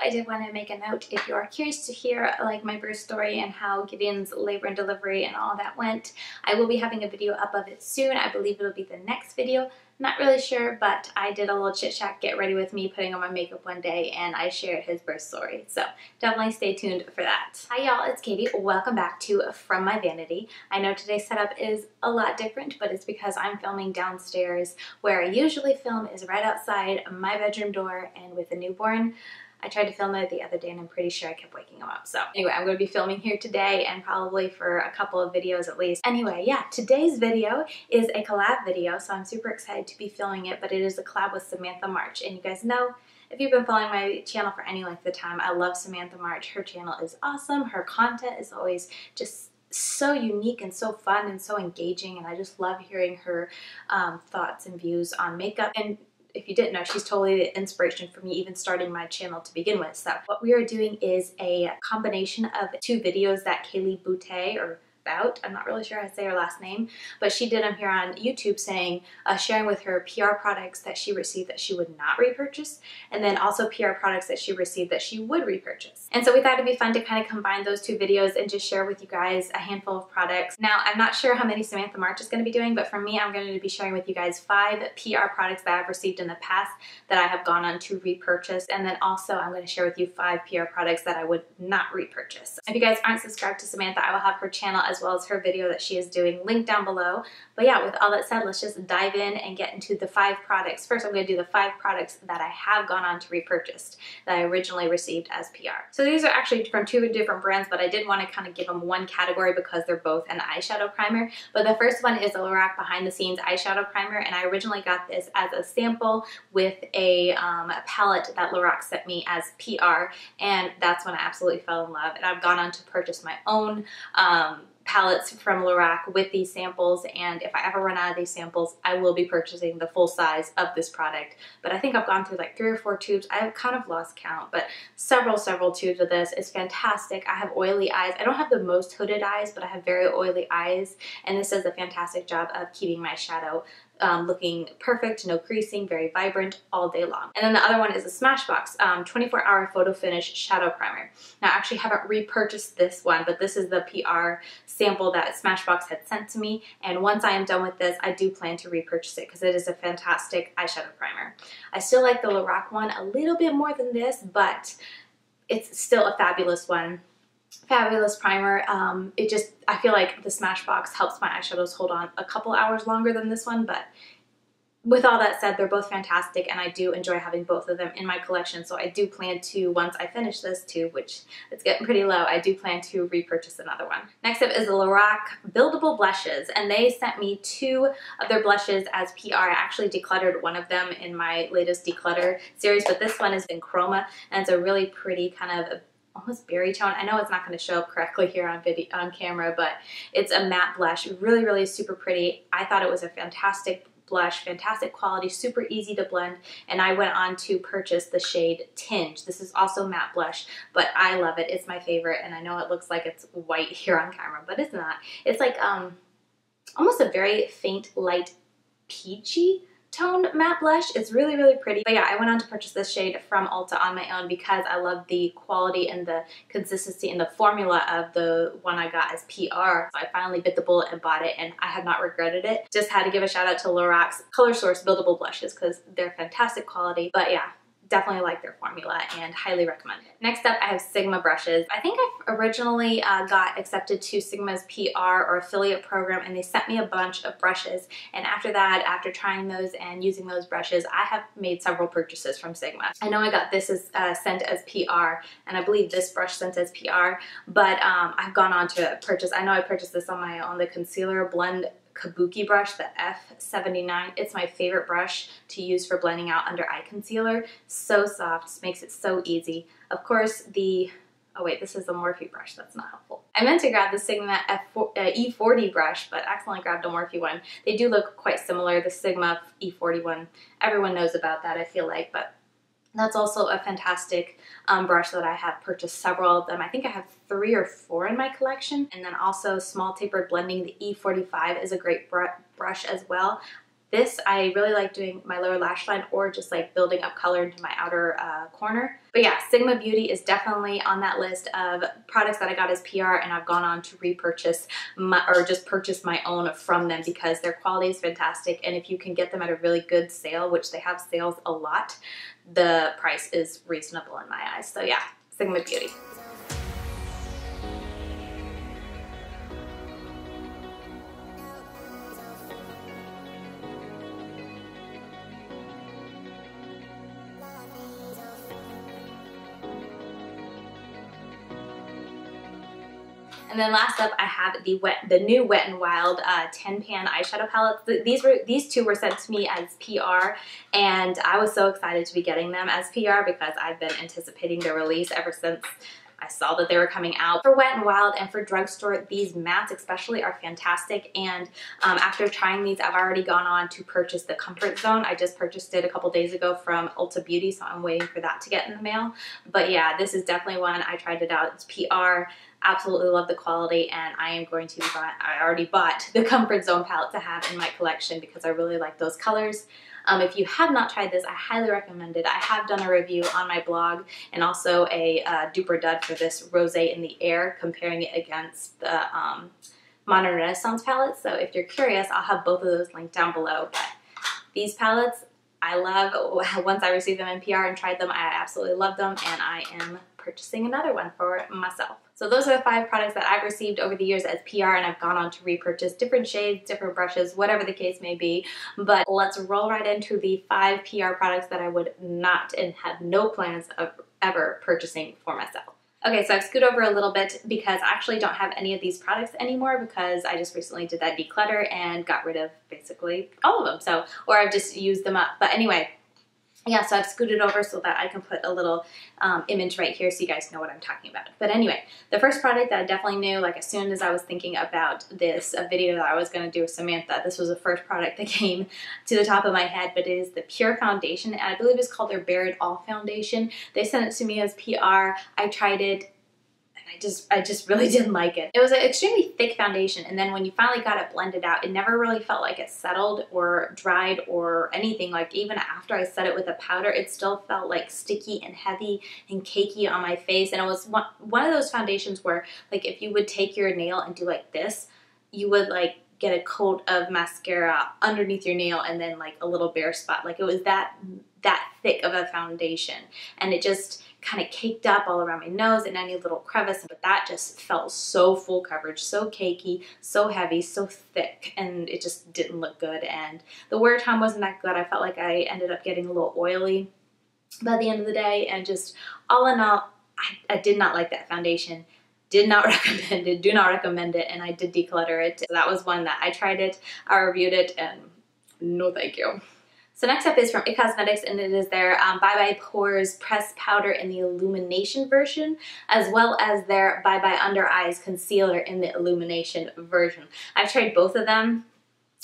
I did want to make a note if you are curious to hear like my birth story and how Gideon's labor and delivery and all that went. I will be having a video up of it soon. I believe it'll be the next video. Not really sure, but I did a little chit chat, get ready with me, putting on my makeup one day, and I shared his birth story. So definitely stay tuned for that. Hi y'all, it's Katie. Welcome back to From My Vanity. I know today's setup is a lot different, but it's because I'm filming downstairs. Where I usually film is right outside my bedroom door, and with a newborn, I tried to film it the other day and I'm pretty sure I kept waking him up. So anyway, I'm going to be filming here today and probably for a couple of videos at least. Anyway, yeah, today's video is a collab video, so I'm super excited to be filming it, but it is a collab with Samantha March. And you guys know, if you've been following my channel for any length of time, I love Samantha March. Her channel is awesome. Her content is always just so unique and so fun and so engaging, and I just love hearing her thoughts and views on makeup. And if you didn't know, she's totally the inspiration for me even starting my channel to begin with. So what we are doing is a combination of two videos that Baute, or Baute, I'm not really sure how to say her last name, but she did them here on YouTube saying, sharing with her PR products that she received that she would not repurchase, and then also PR products that she received that she would repurchase. And so we thought it'd be fun to kind of combine those two videos and just share with you guys a handful of products. Now, I'm not sure how many Samantha March is going to be doing, but for me, I'm going to be sharing with you guys 5 PR products that I've received in the past that I have gone on to repurchase, and then also I'm going to share with you 5 PR products that I would not repurchase. If you guys aren't subscribed to Samantha, I will have her channel as well as her video that she is doing linked down below. But yeah, with all that said, let's just dive in and get into the 5 products. First, I'm going to do the 5 products that I have gone on to repurchase that I originally received as PR. So these are actually from 2 different brands, but I did want to kind of give them one category because they're both an eyeshadow primer. But the first one is a Lorac Behind the Scenes eyeshadow primer, and I originally got this as a sample with a palette that Lorac sent me as PR, and that's when I absolutely fell in love. And I've gone on to purchase my own palettes from Lorac with these samples, and if I ever run out of these samples, I will be purchasing the full size of this product. But I think I've gone through like 3 or 4 tubes. I've kind of lost count, but several tubes of this. It's fantastic. I have oily eyes. I don't have the most hooded eyes, but I have very oily eyes, and this does a fantastic job of keeping my shadow looking perfect, no creasing, very vibrant all day long. And then the other one is a Smashbox 24-hour photo finish shadow primer. Now I actually haven't repurchased this one, but this is the PR sample that Smashbox had sent to me, and once I am done with this, I do plan to repurchase it because it is a fantastic eyeshadow primer. I still like the Lorac one a little bit more than this, but it's still a fabulous one. Fabulous primer. I feel like the Smashbox helps my eyeshadows hold on a couple hours longer than this one, but with all that said, they're both fantastic, and I do enjoy having both of them in my collection. So I do plan to, once I finish this tube, which it's getting pretty low, I do plan to repurchase another one. Next up is the Lorac Buildable blushes, and they sent me 2 of their blushes as PR. I actually decluttered one of them in my latest declutter series, but this one is in Chroma, and it's a really pretty kind of almost berry tone. I know it's not going to show up correctly here on camera, but it's a matte blush. Really super pretty. I thought it was a fantastic blush, fantastic quality, super easy to blend, and I went on to purchase the shade Tint. This is also matte blush, but I love it. It's my favorite, and I know it looks like it's white here on camera, but it's not. It's like almost a very faint, light peachy tone matte blush. It's really pretty. But yeah, I went on to purchase this shade from Ulta on my own because I love the quality and the consistency and the formula of the one I got as PR. So I finally bit the bullet and bought it, and I have not regretted it. Just had to give a shout out to Lorac's Color Source Buildable blushes because they're fantastic quality. But yeah, definitely like their formula and highly recommend it. Next up, I have Sigma brushes. I think I originally got accepted to Sigma's PR or affiliate program, and they sent me a bunch of brushes. And after that, after trying those and using those brushes, I have made several purchases from Sigma. I know I got this as sent as PR, and I believe this brush sent as PR, but I've gone on to purchase, I know I purchased this on my own, the Concealer Blend Kabuki brush, the F79. It's my favorite brush to use for blending out under eye concealer. So soft, makes it so easy. Of course, oh wait, this is a Morphe brush, that's not helpful. I meant to grab the Sigma E40 brush, but accidentally grabbed a Morphe one. They do look quite similar. The Sigma E40 one, everyone knows about that, I feel like, but that's also a fantastic brush that I have purchased several of them. I think I have 3 or 4 in my collection. And then also small tapered blending, the E45 is a great brush as well. This, I really like doing my lower lash line or just like building up color into my outer corner. But yeah, Sigma Beauty is definitely on that list of products that I got as PR, and I've gone on to repurchase or just purchase my own from them because their quality is fantastic, and if you can get them at a really good sale, which they have sales a lot, the price is reasonable in my eyes. So yeah, Sigma Beauty. And then last up, I have the new Wet n Wild 10-pan eyeshadow palettes. These two were sent to me as PR, and I was so excited to be getting them as PR because I've been anticipating their release ever since I saw that they were coming out. For Wet n Wild and for drugstore, these mattes especially are fantastic, and after trying these, I've already gone on to purchase the Comfort Zone. I just purchased it a couple days ago from Ulta Beauty, so I'm waiting for that to get in the mail. But yeah, this is definitely one. I tried it out. It's PR. Absolutely love the quality, and I am going to I already bought the Comfort Zone palette to have in my collection because I really like those colors. If you have not tried this, I highly recommend it. I have done a review on my blog and also a duper dud for this Rosé in the Air, comparing it against the Modern Renaissance palettes. So if you're curious, I'll have both of those linked down below. But these palettes, I love. Once I received them in PR and tried them, I absolutely love them, and I am purchasing another one for myself. So those are the 5 products that I've received over the years as PR, and I've gone on to repurchase different shades, different brushes, whatever the case may be. But let's roll right into the 5 PR products that I would not and have no plans of ever purchasing for myself. Okay, so I've scooted over a little bit because I actually don't have any of these products anymore because I just recently did that declutter and got rid of basically all of them. So, or I've just used them up. But anyway, yeah, so I've scooted over so that I can put a little image right here so you guys know what I'm talking about. But anyway, the first product that I definitely knew, like as soon as I was thinking about this video that I was going to do with Samantha, this was the first product that came to the top of my head, but it is the Pure Foundation, and I believe it's called their Bare It All Foundation. They sent it to me as PR. I tried it. I just really didn't like it. It was an extremely thick foundation, and then when you finally got it blended out, it never really felt like it settled or dried or anything. Like even after I set it with a powder, it still felt like sticky and heavy and cakey on my face. And it was one of those foundations where like if you would take your nail and do like this, you would like get a coat of mascara underneath your nail and then like a little bare spot. Like it was that thick of a foundation, and it just kind of caked up all around my nose and any little crevice, but that just felt so full coverage, so cakey, so heavy, so thick, and it just didn't look good. And the wear time wasn't that good. I felt like I ended up getting a little oily by the end of the day, and just all in all, I did not like that foundation. Did not recommend it, do not recommend it, and I did declutter it. So that was one that I tried it, I reviewed it, and no thank you. So next up is from IT Cosmetics, and it is their Bye Bye Pores Pressed Powder in the Illumination version, as well as their Bye Bye Under Eyes Concealer in the Illumination version. I've tried both of them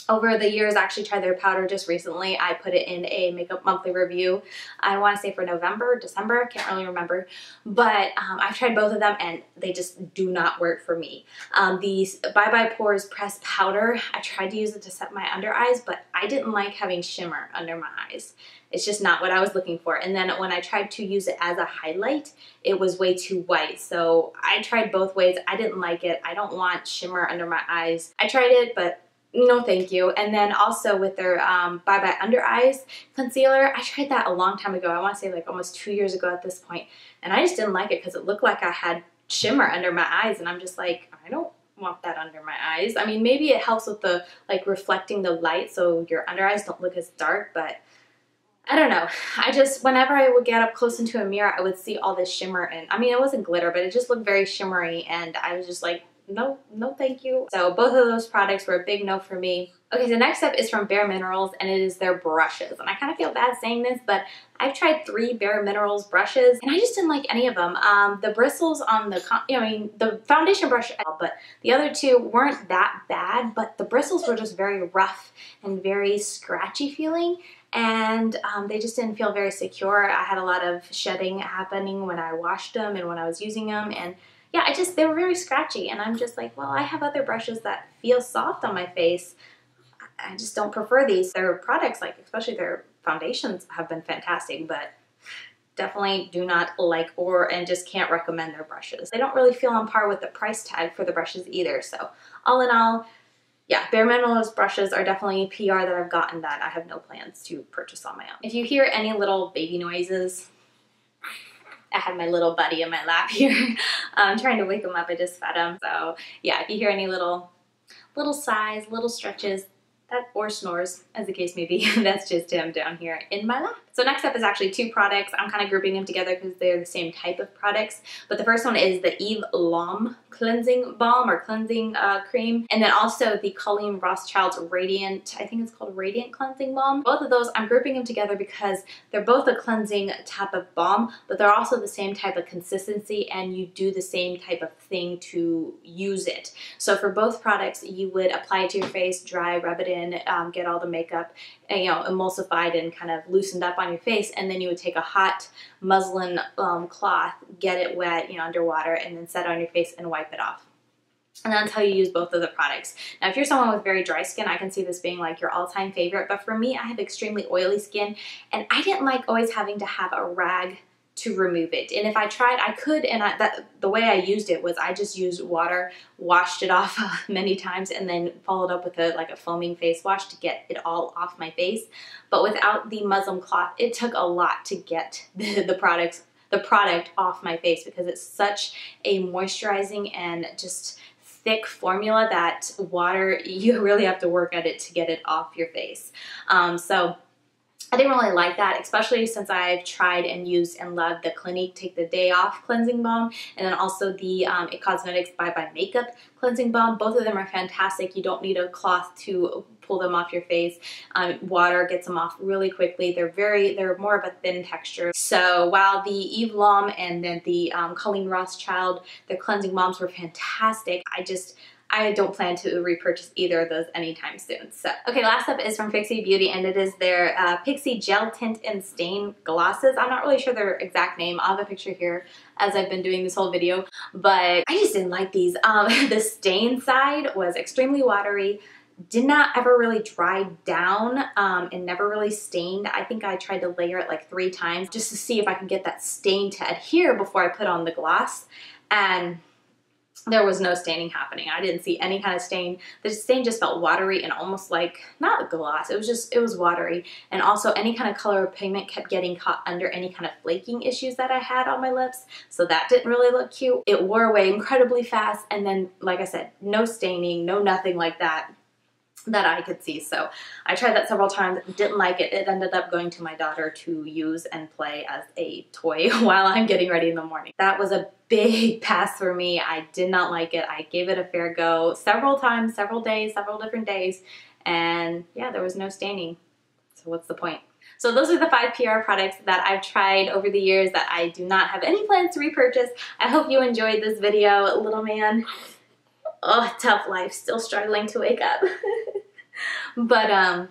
over the years. I actually tried their powder just recently. I put it in a Makeup Monthly review. I want to say for November, December, I can't really remember. But I've tried both of them and they just do not work for me. The Bye Bye Pores Pressed Powder, I tried to use it to set my under eyes, but I didn't like having shimmer under my eyes. It's just not what I was looking for. And then when I tried to use it as a highlight, it was way too white. So I tried both ways. I didn't like it. I don't want shimmer under my eyes. I tried it, but no thank you. And then also with their Bye Bye Under Eyes Concealer, I tried that a long time ago. I want to say like almost 2 years ago at this point. And I just didn't like it because it looked like I had shimmer under my eyes. And I'm just like, I don't want that under my eyes. I mean, maybe it helps with the like reflecting the light so your under eyes don't look as dark, but I don't know. I just, whenever I would get up close into a mirror, I would see all this shimmer. And I mean, it wasn't glitter, but it just looked very shimmery. And I was just like, no thank you. So both of those products were a big no for me. Okay, so next up is from Bare Minerals, and it is their brushes. And I kind of feel bad saying this, but I've tried 3 Bare Minerals brushes, and I just didn't like any of them. The bristles on the, the foundation brush, but the other 2 weren't that bad, but the bristles were just very rough and very scratchy feeling. And they just didn't feel very secure. I had a lot of shedding happening when I washed them and when I was using them, and yeah, they were very scratchy, and I'm just like, well, I have other brushes that feel soft on my face. I just don't prefer these. Their products, like especially their foundations, have been fantastic, but definitely do not like and just can't recommend their brushes. They don't really feel on par with the price tag for the brushes either. So all in all, yeah, Bare Minimalist brushes are definitely PR that I've gotten that I have no plans to purchase on my own. If you hear any little baby noises, I have my little buddy in my lap here. I'm trying to wake him up. I just fed him. So yeah, if you hear any little sighs, little stretches, or snores, as the case may be, that's just him down here in my lap. So next up is actually two products. I'm kind of grouping them together because they're the same type of products. But the first one is the Lom Cleansing Balm or Cleansing Cream. And then also the Colleen Rothschild's Radiant, I think it's called Radiant Cleansing Balm. Both of those, I'm grouping them together because they're both a cleansing type of balm, but they're also the same type of consistency and you do the same type of thing to use it. So for both products, you would apply it to your face, dry, rub it in, get all the makeup, you know, emulsified and kind of loosened up on your face, and then you would take a hot muslin cloth, get it wet, you know, underwater, and then set it on your face and wipe it off. And that's how you use both of the products. Now, if you're someone with very dry skin, I can see this being like your all-time favorite, but for me, I have extremely oily skin, and I didn't like always having to have a rag to remove it. And if I tried, I could, and the way I used it was I just used water, washed it off many times, and then followed up with like a foaming face wash to get it all off my face. But without the muslin cloth, it took a lot to get the product off my face because it's such a moisturizing and just thick formula that water, you really have to work at it to get it off your face. So I didn't really like that, especially since I've tried and used and loved the Clinique Take the Day Off Cleansing Balm, and then also the It Cosmetics Bye Bye Makeup Cleansing Balm. Both of them are fantastic. You don't need a cloth to pull them off your face. Water gets them off really quickly. They're more of a thin texture. So while the Eve Lom and then the Colleen Rothschild, their cleansing balms were fantastic, I don't plan to repurchase either of those anytime soon. So, okay, last up is from Pixy Beauty, and it is their Pixy Gel Tint and Stain Glosses. I'm not really sure their exact name. I'll have a picture here as I've been doing this whole video, but I just didn't like these. The stain side was extremely watery, did not ever really dry down, and never really stained. I think I tried to layer it like 3 times just to see if I could get that stain to adhere before I put on the gloss, and there was no staining happening. I didn't see any kind of stain. The stain just felt watery and almost like, not a gloss, it was watery. And also any kind of color or pigment kept getting caught under any kind of flaking issues that I had on my lips. So that didn't really look cute. It wore away incredibly fast. And then, like I said, no staining, no nothing like that I could see. So I tried that several times, didn't like it. It ended up going to my daughter to use and play as a toy while I'm getting ready in the morning. That was a big pass for me. I did not like it. I gave it a fair go several times, several different days, and yeah, there was no staining. So what's the point? So those are the 5 PR products that I've tried over the years that I do not have any plans to repurchase. I hope you enjoyed this video, little man. Oh, tough life, still struggling to wake up. But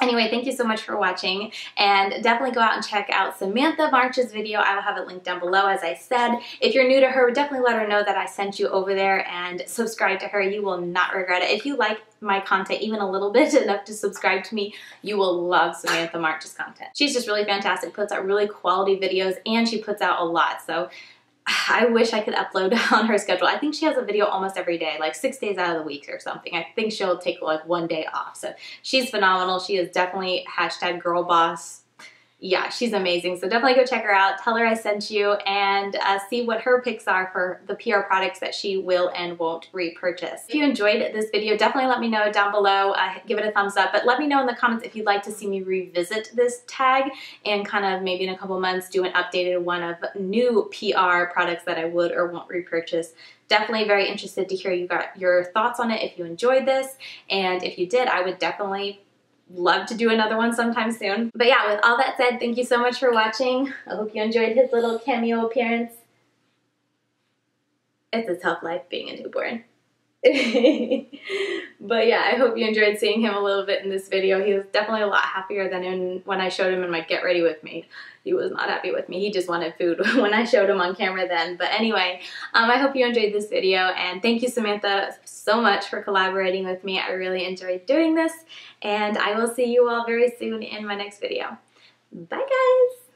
anyway, thank you so much for watching, and definitely go out and check out Samantha March's video. I will have it linked down below, as I said. If you're new to her, definitely let her know that I sent you over there, and subscribe to her. You will not regret it. If you like my content even a little bit enough to subscribe to me, you will love Samantha March's content. She's just really fantastic, puts out really quality videos, and she puts out a lot. So I wish I could upload on her schedule. I think she has a video almost every day, like 6 days out of the week or something. I think she'll take like 1 day off. So she's phenomenal. She is definitely #girlboss. Yeah, she's amazing. So definitely go check her out. Tell her I sent you, and see what her picks are for the PR products that she will and won't repurchase. If you enjoyed this video, definitely let me know down below. Give it a thumbs up, but let me know in the comments if you'd like to see me revisit this tag and kind of maybe in a couple months do an updated one of new PR products that I would or won't repurchase. Definitely very interested to hear your thoughts on it if you enjoyed this, and if you did, I would definitely love to do another one sometime soon. But yeah, with all that said, thank you so much for watching. I hope you enjoyed his little cameo appearance. It's a tough life being a newborn. But yeah, I hope you enjoyed seeing him a little bit in this video. He was definitely a lot happier than when I showed him in my get ready with me. He was not happy with me. He just wanted food when I showed him on camera then. But anyway, I hope you enjoyed this video, and thank you, Samantha, so much for collaborating with me. I really enjoyed doing this, and I will see you all very soon in my next video. Bye, guys!